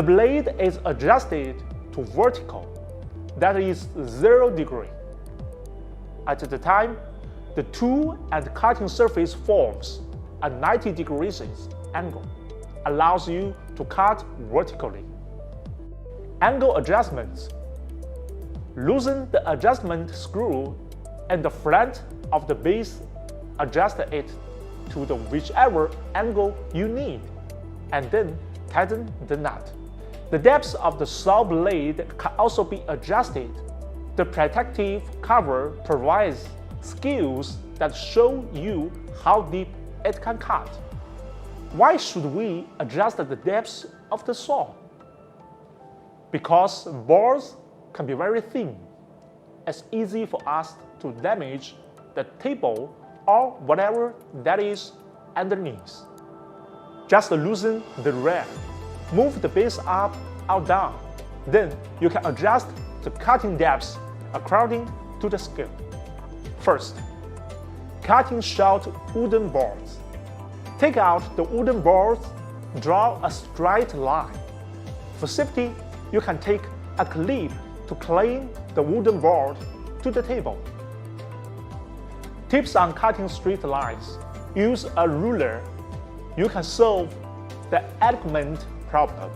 The blade is adjusted to vertical, that is 0 degree. At the time, the tool and cutting surface forms a 90 degrees angle, allows you to cut vertically. Angle adjustments. Loosen the adjustment screw and the front of the base, adjust it to the whichever angle you need, and then tighten the nut. The depth of the saw blade can also be adjusted. The protective cover provides skills that show you how deep it can cut. Why should we adjust the depth of the saw? Because boards can be very thin. It's easy for us to damage the table or whatever that is underneath. Just loosen the rail. Move the base up or down. Then you can adjust the cutting depth according to the skill. First, cutting short wooden boards. Take out the wooden boards, draw a straight line. For safety, you can take a clip to clamp the wooden board to the table. Tips on cutting straight lines. Use a ruler. You can solve the alignment problem.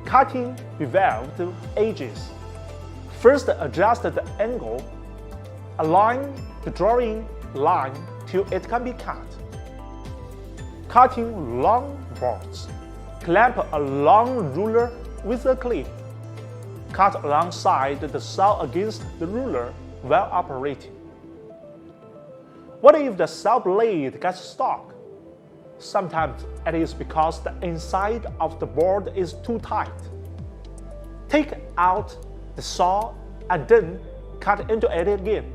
Cutting beveled edges. First, adjust the angle. Align the drawing line till it can be cut. Cutting long boards. Clamp a long ruler with a clip. Cut alongside the saw against the ruler while operating. What if the saw blade gets stuck? Sometimes it is because the inside of the board is too tight. Take out the saw and then cut into it again.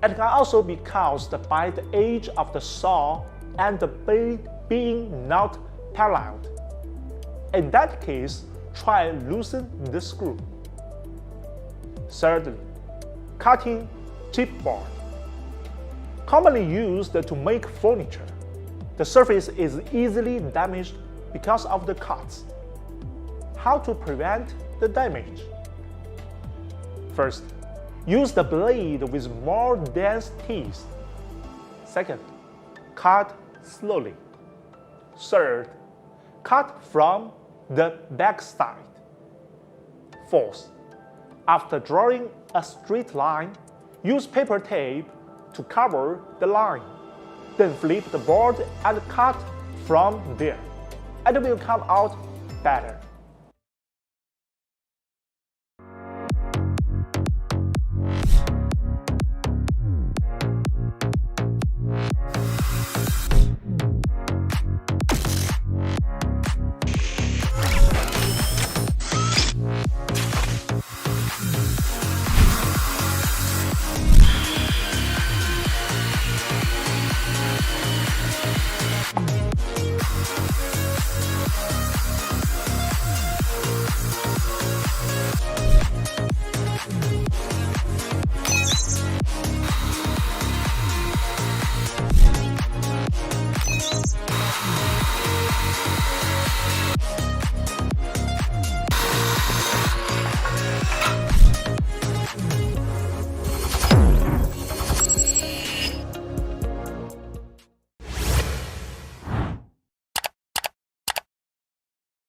It can also be caused by the edge of the saw and the blade being not parallel. In that case, try loosen the screw. Thirdly, cutting chipboard. Commonly used to make furniture. The surface is easily damaged because of the cuts. How to prevent the damage? First, use the blade with more dense teeth. Second, cut slowly. Third, cut from the back side. Fourth, after drawing a straight line, use paper tape to cover the line. Then flip the board and cut from there. It will come out better.